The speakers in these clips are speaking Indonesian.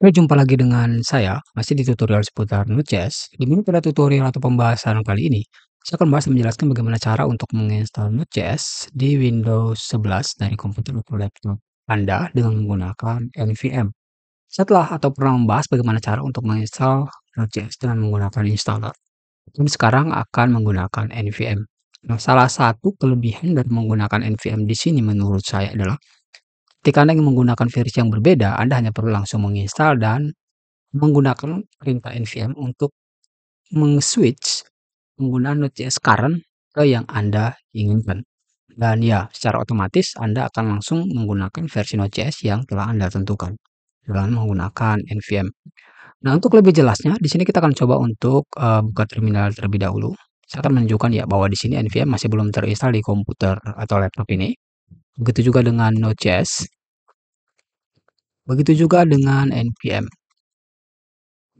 Oke, jumpa lagi dengan saya, masih di tutorial seputar Node.js. Di mana pada tutorial atau pembahasan kali ini, saya akan bahas menjelaskan bagaimana cara untuk menginstal Node.js di Windows 11 dari komputer atau laptop Anda dengan menggunakan NVM. Setelah atau pernah membahas bagaimana cara untuk menginstal Node.js dengan menggunakan installer, kami sekarang akan menggunakan NVM. Nah, salah satu kelebihan dari menggunakan NVM di sini menurut saya adalah ketika Anda ingin menggunakan versi yang berbeda, Anda hanya perlu langsung menginstal dan menggunakan perintah nvm untuk meng-switch penggunaan Node.js current ke yang Anda inginkan. Dan ya, secara otomatis Anda akan langsung menggunakan versi Node.js yang telah Anda tentukan dengan menggunakan nvm. Nah, untuk lebih jelasnya, di sini kita akan coba untuk buka terminal terlebih dahulu. Saya akan menunjukkan ya bahwa di sini nvm masih belum terinstall di komputer atau laptop ini. Begitu juga dengan Node.js. Begitu juga dengan npm.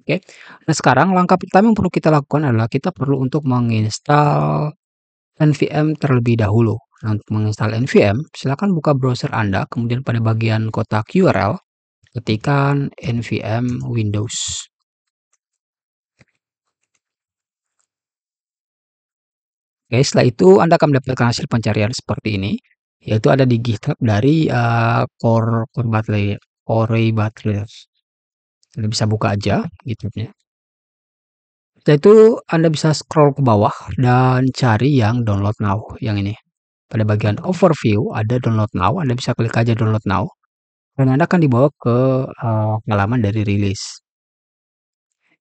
Oke. Nah, sekarang langkah pertama yang perlu kita lakukan adalah kita perlu untuk menginstal NVM terlebih dahulu. Nah, untuk menginstal NVM, silakan buka browser Anda, kemudian pada bagian kotak URL, ketikkan NVM Windows. Oke, setelah itu Anda akan mendapatkan hasil pencarian seperti ini, yaitu ada di GitHub dari Corey Butler. Anda bisa buka aja GitHub-nya. Setelah itu Anda bisa scroll ke bawah dan cari yang download now, yang ini. Pada bagian overview ada download now, Anda bisa klik aja download now, dan Anda akan dibawa ke halaman dari rilis.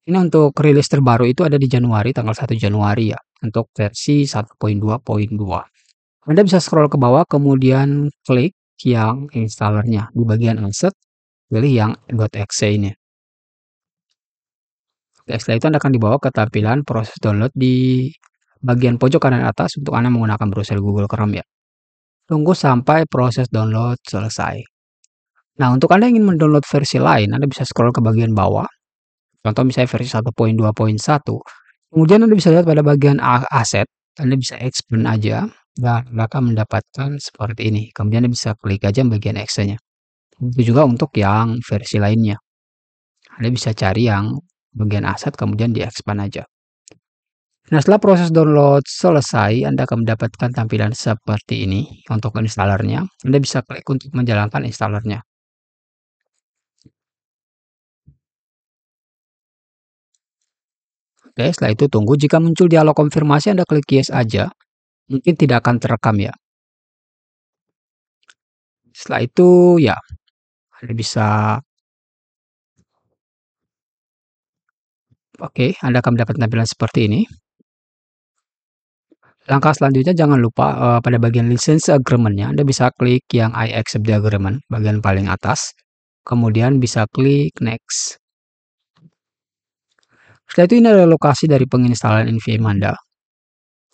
Ini untuk rilis terbaru itu ada di Januari, tanggal 1 Januari ya, untuk versi 1.2.2. Anda bisa scroll ke bawah, kemudian klik yang installernya. Di bagian asset, pilih yang .exe ini. Oke, setelah itu Anda akan dibawa ke tampilan proses download di bagian pojok kanan atas untuk Anda menggunakan browser Google Chrome ya. Tunggu sampai proses download selesai. Nah, untuk Anda yang ingin mendownload versi lain, Anda bisa scroll ke bagian bawah. Contoh misalnya versi 1.2.1. Kemudian Anda bisa lihat pada bagian aset, Anda bisa expand aja dan Anda akan mendapatkan seperti ini. Kemudian Anda bisa klik aja bagian exe-nya. Itu juga untuk yang versi lainnya. Anda bisa cari yang bagian aset kemudian di-expand aja. Nah, setelah proses download selesai, Anda akan mendapatkan tampilan seperti ini untuk installernya. Anda bisa klik untuk menjalankan installernya. Oke, setelah itu tunggu. Jika muncul dialog konfirmasi, Anda klik yes aja. Mungkin tidak akan terekam ya. Setelah itu ya, Anda bisa oke, Anda akan mendapat tampilan seperti ini. Langkah selanjutnya jangan lupa pada bagian license agreement-nya Anda bisa klik yang I accept the agreement bagian paling atas. Kemudian bisa klik next. Setelah itu ini adalah lokasi dari penginstalan NVM Anda.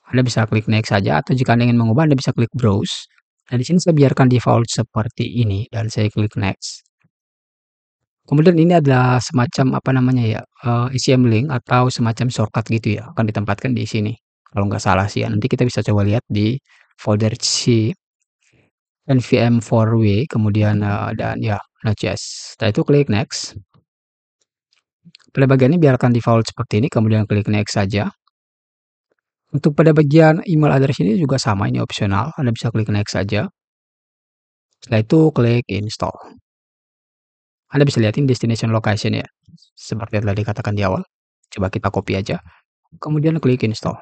Anda bisa klik next saja atau jika Anda ingin mengubah Anda bisa klik browse. Nah, di sini saya biarkan default seperti ini dan saya klik next. Kemudian ini adalah semacam apa namanya ya, ICM link atau semacam shortcut gitu ya, akan ditempatkan di sini. Kalau nggak salah sih ya, nanti kita bisa coba lihat di folder C, NVM4W, kemudian dan ya Node.js. Setelah itu klik next. Pada bagian ini biarkan default seperti ini, kemudian klik next saja. Untuk pada bagian email address ini juga sama, ini opsional. Anda bisa klik next saja. Setelah itu klik install. Anda bisa lihat ini destination location ya, seperti yang telah dikatakan di awal. Coba kita copy aja. Kemudian klik install.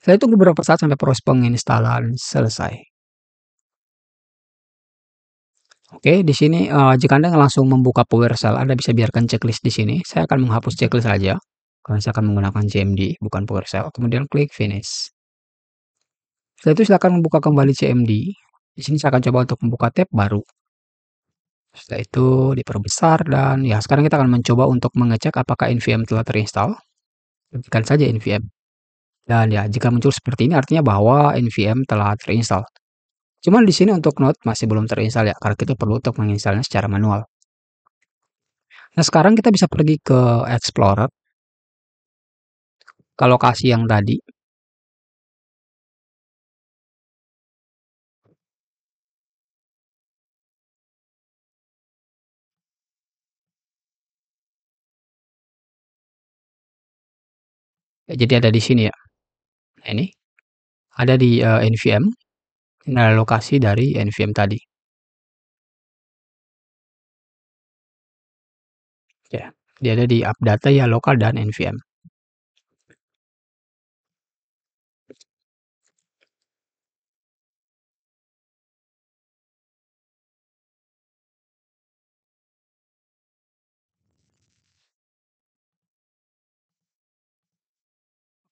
Setelah itu beberapa saat sampai proses penginstalan selesai. Oke, di sini jika Anda langsung membuka PowerShell, Anda bisa biarkan checklist di sini. Saya akan menghapus checklist saja. Karena saya akan menggunakan CMD, bukan PowerShell. Kemudian klik finish. Setelah itu silakan membuka kembali CMD. Di sini saya akan coba untuk membuka tab baru. Setelah itu diperbesar dan ya sekarang kita akan mencoba untuk mengecek apakah NVM telah terinstall. Ketikkan saja NVM. Dan ya jika muncul seperti ini artinya bahwa NVM telah terinstall. Cuman di sini untuk Node masih belum terinstall ya, karena kita perlu untuk menginstalnya secara manual. Nah, sekarang kita bisa pergi ke Explorer, ke lokasi yang tadi. Jadi ada di sini ya. Nah, ini ada di NVM. Ini adalah lokasi dari NVM tadi. Ya, dia ada di app data ya lokal dan NVM.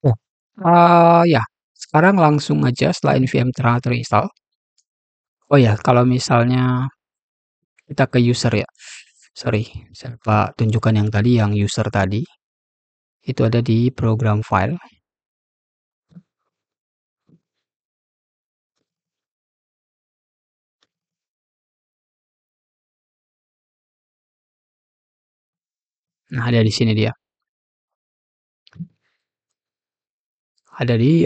Ya. Ya, sekarang langsung aja setelah NVM terinstall. Oh ya, kalau misalnya kita ke user ya. Sorry, saya lupa tunjukkan yang tadi, yang user tadi. Itu ada di program file. Nah, ada di sini dia. Ada di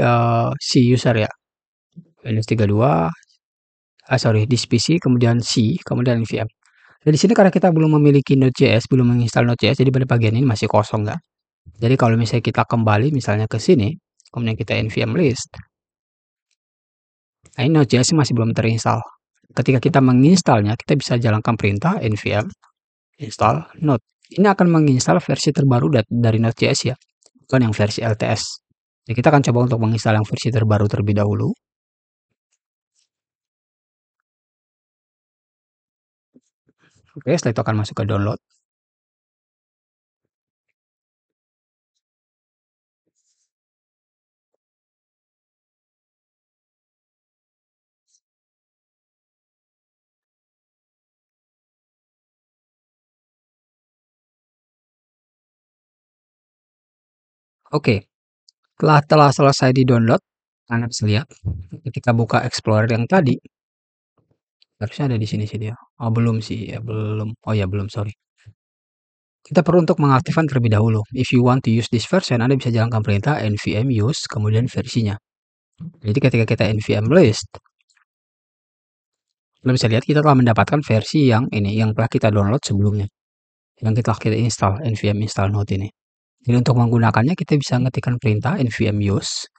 si user ya. Windows 32, sorry, di PC, kemudian C, kemudian NVM. Dan di sini karena kita belum memiliki Node.js, belum menginstal Node.js, jadi pada bagian ini masih kosong nggak. Jadi kalau misalnya kita kembali misalnya ke sini, kemudian kita nvm list, nah ini Node.js masih belum terinstall. Ketika kita menginstalnya, kita bisa jalankan perintah nvm install Node. Ini akan menginstal versi terbaru dari Node.js ya, bukan yang versi LTS. Jadi kita akan coba untuk menginstal yang versi terbaru terlebih dahulu. Oke, setelah itu akan masuk ke download. Oke, telah selesai di download, Anda bisa lihat ketika buka Explorer yang tadi, harusnya ada di sini sih dia. Oh, belum sih, ya belum. Oh ya, belum, sorry. Kita perlu untuk mengaktifkan terlebih dahulu. If you want to use this version, Anda bisa jalankan perintah nvm use, kemudian versinya. Jadi ketika kita nvm list, Anda bisa lihat kita telah mendapatkan versi yang ini, yang telah kita download sebelumnya. Yang kita install, nvm install node ini. Jadi untuk menggunakannya, kita bisa ngetikkan perintah nvm use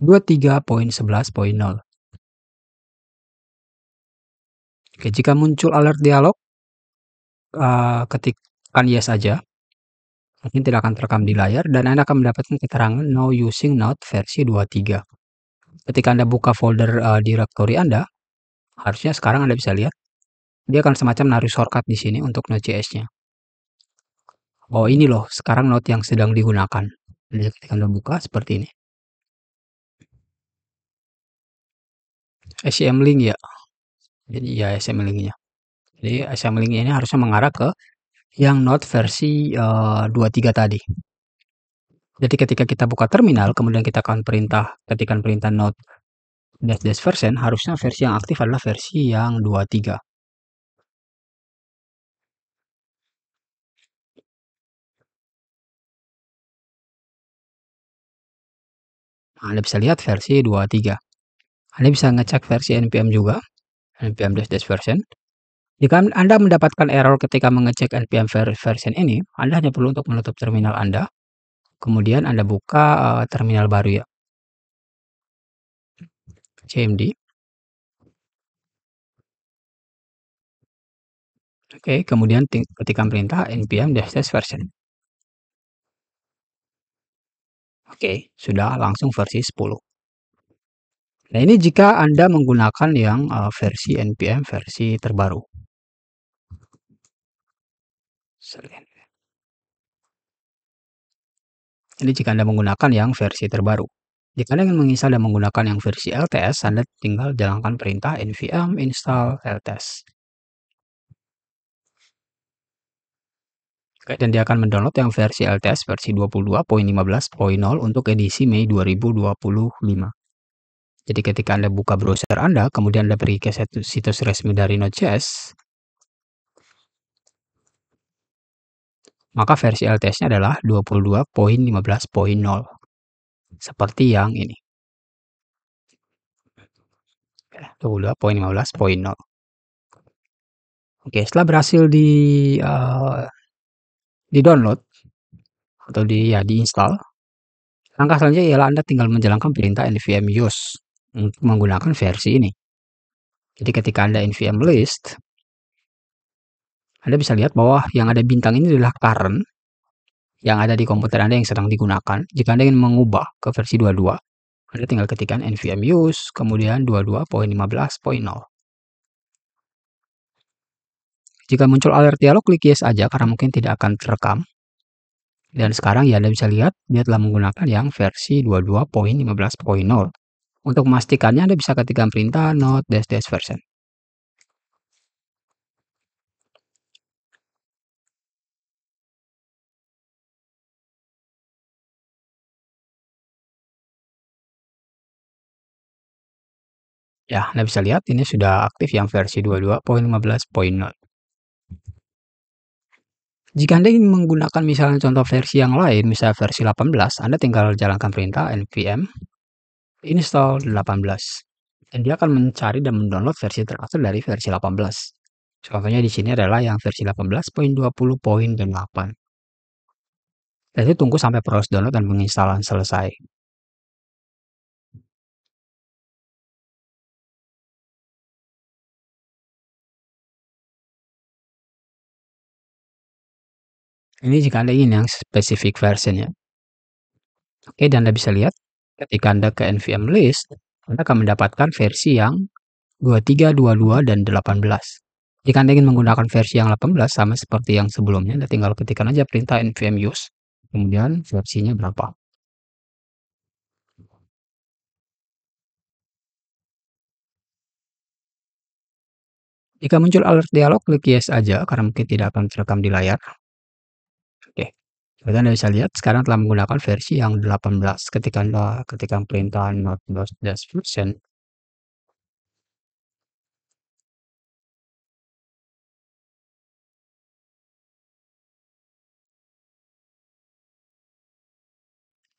23.11.0. Oke, jika muncul alert dialog, ketikkan yes saja. Mungkin tidak akan terekam di layar dan Anda akan mendapatkan keterangan no using node versi 23. Ketika Anda buka folder directory Anda, harusnya sekarang Anda bisa lihat dia akan semacam naruh shortcut di sini untuk Node.js-nya. Oh, ini loh sekarang node yang sedang digunakan. Jadi ketika Anda buka seperti ini. SCM link ya. Jadi ya SCM link-nya. Jadi SCM link ini harusnya mengarah ke yang node versi 23 tadi. Jadi ketika kita buka terminal, kemudian kita akan ketikkan perintah node dash dash version, harusnya versi yang aktif adalah versi yang 23. Nah, Anda bisa lihat versi 23. Anda bisa ngecek versi npm juga, npm dash dash version. Jika Anda mendapatkan error ketika mengecek npm version ini, Anda hanya perlu untuk menutup terminal Anda, kemudian Anda buka terminal baru ya, cmd. Oke, kemudian ketikkan perintah npm dash dash version. Oke, sudah langsung versi 10. Nah, ini jika Anda menggunakan yang versi npm versi terbaru. Ini jika Anda menggunakan yang versi terbaru. Jika Anda ingin menginstal dan menggunakan yang versi LTS, Anda tinggal jalankan perintah nvm install LTS. Oke, dan dia akan mendownload yang versi LTS versi 22.15.0 untuk edisi Mei 2025. Jadi ketika Anda buka browser Anda, kemudian Anda pergi ke situs resmi dari Node.js, maka versi LTS-nya adalah 22.15.0. Seperti yang ini. 22.15.0. Oke, setelah berhasil di download atau diinstal, Langkah selanjutnya ialah Anda tinggal menjalankan perintah npm use untuk menggunakan versi ini. Jadi ketika Anda npm list, Anda bisa lihat bahwa yang ada bintang ini adalah current yang ada di komputer Anda yang sedang digunakan. Jika Anda ingin mengubah ke versi 22, Anda tinggal ketikkan npm use, kemudian 22.15.0. Jika muncul alert dialog, klik yes aja karena mungkin tidak akan terekam. Dan sekarang ya Anda bisa lihat dia telah menggunakan yang versi 22.15.0. Untuk memastikannya Anda bisa ketikkan perintah node dash version. Ya, Anda bisa lihat ini sudah aktif yang versi 22.15.0. Jika Anda ingin menggunakan misalnya contoh versi yang lain, misalnya versi 18, Anda tinggal jalankan perintah npm install 18. Dan dia akan mencari dan mendownload versi terakhir dari versi 18. Contohnya di sini adalah yang versi 18.20.8. Dan itu tunggu sampai proses download dan penginstalan selesai. Ini jika Anda ingin yang spesifik versionnya. Oke, dan Anda bisa lihat ketika Anda ke npm list, Anda akan mendapatkan versi yang 23, 22, dan 18. Jika Anda ingin menggunakan versi yang 18 sama seperti yang sebelumnya, Anda tinggal ketikkan aja perintah npm use, kemudian versinya berapa. Jika muncul alert dialog, klik yes aja karena mungkin tidak akan terekam di layar. Oke. Jadi Anda bisa lihat sekarang telah menggunakan versi yang 18 ketika Anda ketikkan perintah node dash version.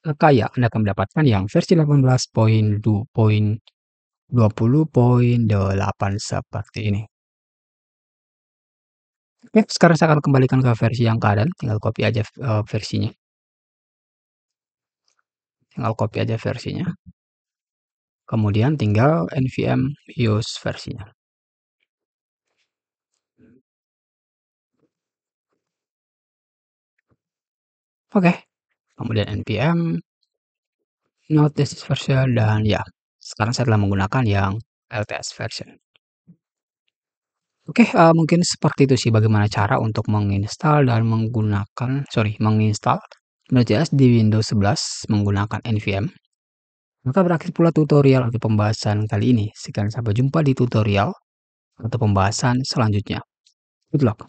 Maka ya Anda akan mendapatkan yang versi 18.20.8 seperti ini. Oke, sekarang saya akan kembalikan ke versi yang keadaan, tinggal copy aja versinya. Tinggal copy aja versinya. Kemudian tinggal npm use versinya. Oke. Kemudian npm node this version dan ya, sekarang saya telah menggunakan yang LTS version. Oke, mungkin seperti itu sih bagaimana cara untuk menginstal dan menginstal Node.js di Windows 11 menggunakan npm. Maka berakhir pula tutorial atau pembahasan kali ini. Sekian sampai jumpa di tutorial atau pembahasan selanjutnya. Good luck.